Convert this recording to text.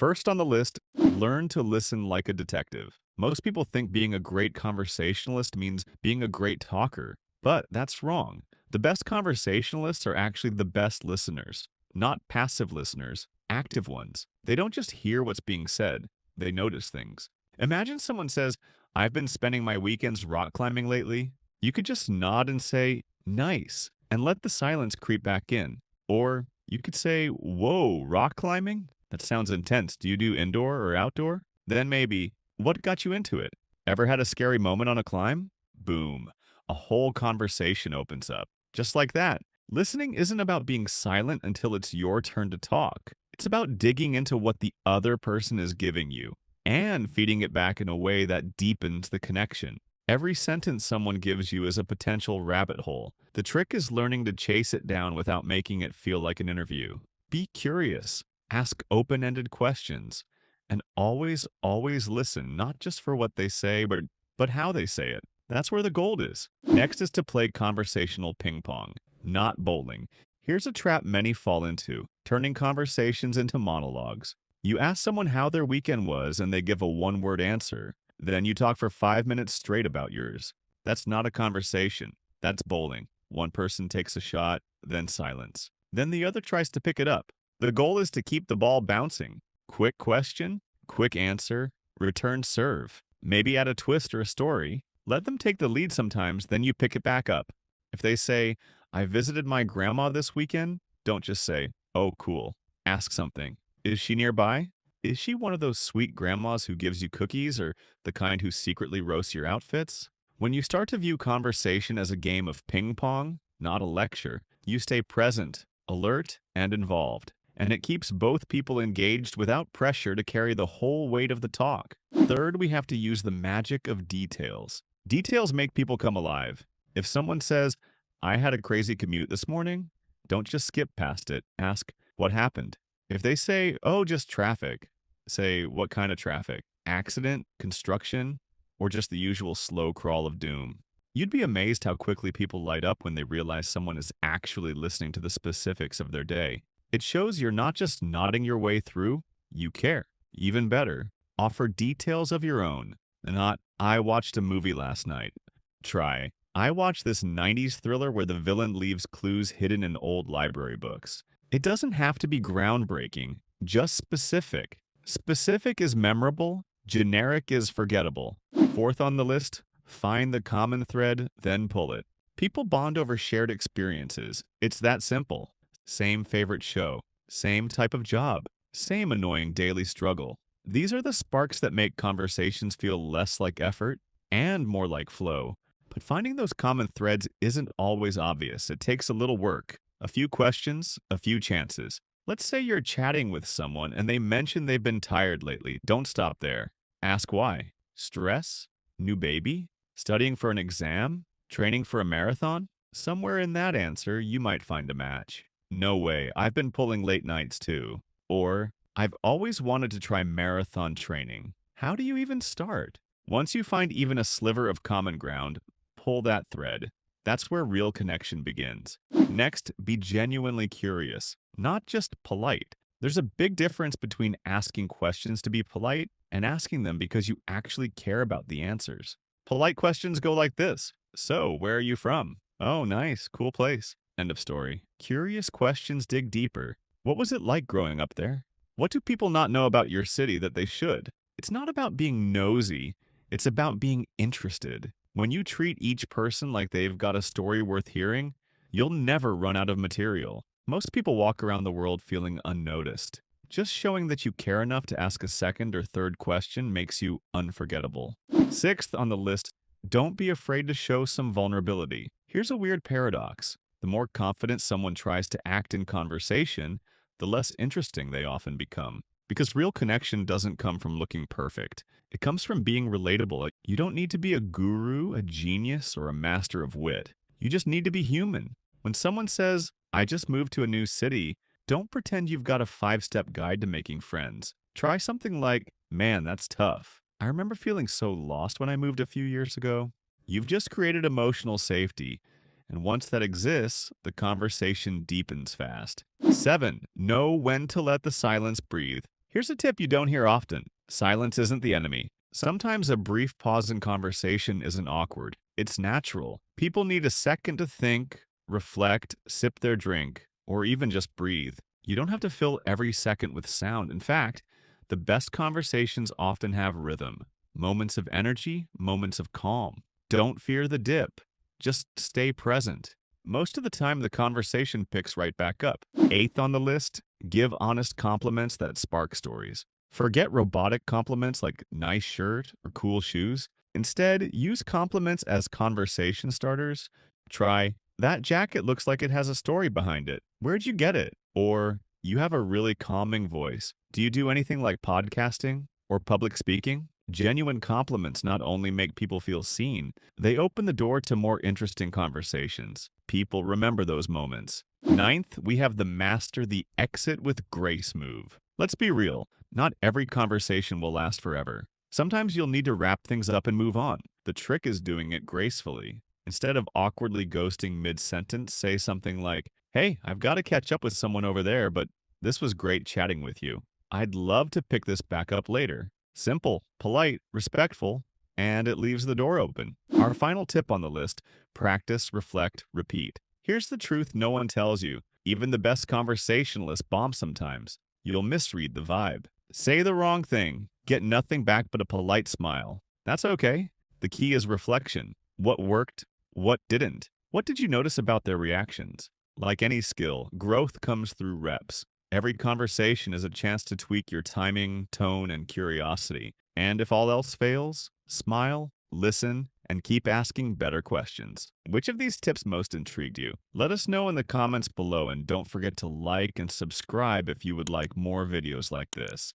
First on the list, learn to listen like a detective. Most people think being a great conversationalist means being a great talker, but that's wrong. The best conversationalists are actually the best listeners, not passive listeners, active ones. They don't just hear what's being said, they notice things. Imagine someone says, I've been spending my weekends rock climbing lately. You could just nod and say, nice, and let the silence creep back in. Or you could say, whoa, rock climbing? That sounds intense. Do you do indoor or outdoor? Then maybe, what got you into it? Ever had a scary moment on a climb? Boom. A whole conversation opens up. Just like that. Listening isn't about being silent until it's your turn to talk. It's about digging into what the other person is giving you and feeding it back in a way that deepens the connection. Every sentence someone gives you is a potential rabbit hole. The trick is learning to chase it down without making it feel like an interview. Be curious. Ask open-ended questions. And always listen, not just for what they say, but how they say it. That's where the gold is. Next is to play conversational ping pong, not bowling. Here's a trap many fall into, turning conversations into monologues. You ask someone how their weekend was and they give a one-word answer. Then you talk for 5 minutes straight about yours. That's not a conversation. That's bowling. One person takes a shot, then silence. Then the other tries to pick it up. The goal is to keep the ball bouncing. Quick question, quick answer, return serve. Maybe add a twist or a story. Let them take the lead sometimes, then you pick it back up. If they say, I visited my grandma this weekend, don't just say, oh, cool. Ask something. Is she nearby? Is she one of those sweet grandmas who gives you cookies or the kind who secretly roasts your outfits? When you start to view conversation as a game of ping pong, not a lecture, you stay present, alert, and involved. And it keeps both people engaged without pressure to carry the whole weight of the talk. Third, we have to use the magic of details. Details make people come alive. If someone says, I had a crazy commute this morning, don't just skip past it. Ask, what happened? If they say, oh, just traffic, say, what kind of traffic? Accident, construction, or just the usual slow crawl of doom? You'd be amazed how quickly people light up when they realize someone is actually listening to the specifics of their day. It shows you're not just nodding your way through, you care. Even better, offer details of your own. Not, I watched a movie last night. Try, I watched this 90s thriller where the villain leaves clues hidden in old library books. It doesn't have to be groundbreaking, just specific. Specific is memorable, generic is forgettable. Fourth on the list, find the common thread, then pull it. People bond over shared experiences. It's that simple. Same favorite show, same type of job, same annoying daily struggle. These are the sparks that make conversations feel less like effort and more like flow. But finding those common threads isn't always obvious. It takes a little work, a few questions, a few chances. Let's say you're chatting with someone and they mention they've been tired lately. Don't stop there. Ask why. Stress? New baby? Studying for an exam? Training for a marathon? Somewhere in that answer, you might find a match. No way, I've been pulling late nights too. Or, I've always wanted to try marathon training. How do you even start? Once you find even a sliver of common ground, pull that thread. That's where real connection begins. Next, be genuinely curious, not just polite. There's a big difference between asking questions to be polite and asking them because you actually care about the answers. Polite questions go like this. So, where are you from? Oh, nice, cool place. End of story. Curious questions dig deeper. What was it like growing up there? What do people not know about your city that they should? It's not about being nosy. It's about being interested. When you treat each person like they've got a story worth hearing, you'll never run out of material. Most people walk around the world feeling unnoticed. Just showing that you care enough to ask a second or third question makes you unforgettable. Sixth on the list, don't be afraid to show some vulnerability. Here's a weird paradox. The more confident someone tries to act in conversation, the less interesting they often become. Because real connection doesn't come from looking perfect. It comes from being relatable. You don't need to be a guru, a genius, or a master of wit. You just need to be human. When someone says, I just moved to a new city, don't pretend you've got a 5-step guide to making friends. Try something like, man, that's tough. I remember feeling so lost when I moved a few years ago. You've just created emotional safety. And once that exists, the conversation deepens fast. 7. Know when to let the silence breathe. Here's a tip you don't hear often. Silence isn't the enemy. Sometimes a brief pause in conversation isn't awkward. It's natural. People need a second to think, reflect, sip their drink, or even just breathe. You don't have to fill every second with sound. In fact, the best conversations often have rhythm. Moments of energy, moments of calm. Don't fear the dip. Just stay present. Most of the time, the conversation picks right back up. Eighth on the list, give honest compliments that spark stories. Forget robotic compliments like nice shirt or cool shoes. Instead, use compliments as conversation starters. Try, that jacket looks like it has a story behind it. Where'd you get it? Or, you have a really calming voice. Do you do anything like podcasting or public speaking? Genuine compliments not only make people feel seen, they open the door to more interesting conversations. People remember those moments. Ninth, we have the master the exit with grace move. Let's be real, not every conversation will last forever. Sometimes you'll need to wrap things up and move on. The trick is doing it gracefully. Instead of awkwardly ghosting mid-sentence, say something like, "Hey, I've got to catch up with someone over there, but this was great chatting with you. I'd love to pick this back up later." Simple, polite, respectful, and it leaves the door open. Our final tip on the list, practice, reflect, repeat. Here's the truth no one tells you. Even the best conversationalists bomb sometimes. You'll misread the vibe. Say the wrong thing, get nothing back but a polite smile. That's okay. The key is reflection. What worked? What didn't? What did you notice about their reactions? Like any skill, growth comes through reps. Every conversation is a chance to tweak your timing, tone, and curiosity. And if all else fails, smile, listen, and keep asking better questions. Which of these tips most intrigued you? Let us know in the comments below, and don't forget to like and subscribe if you would like more videos like this.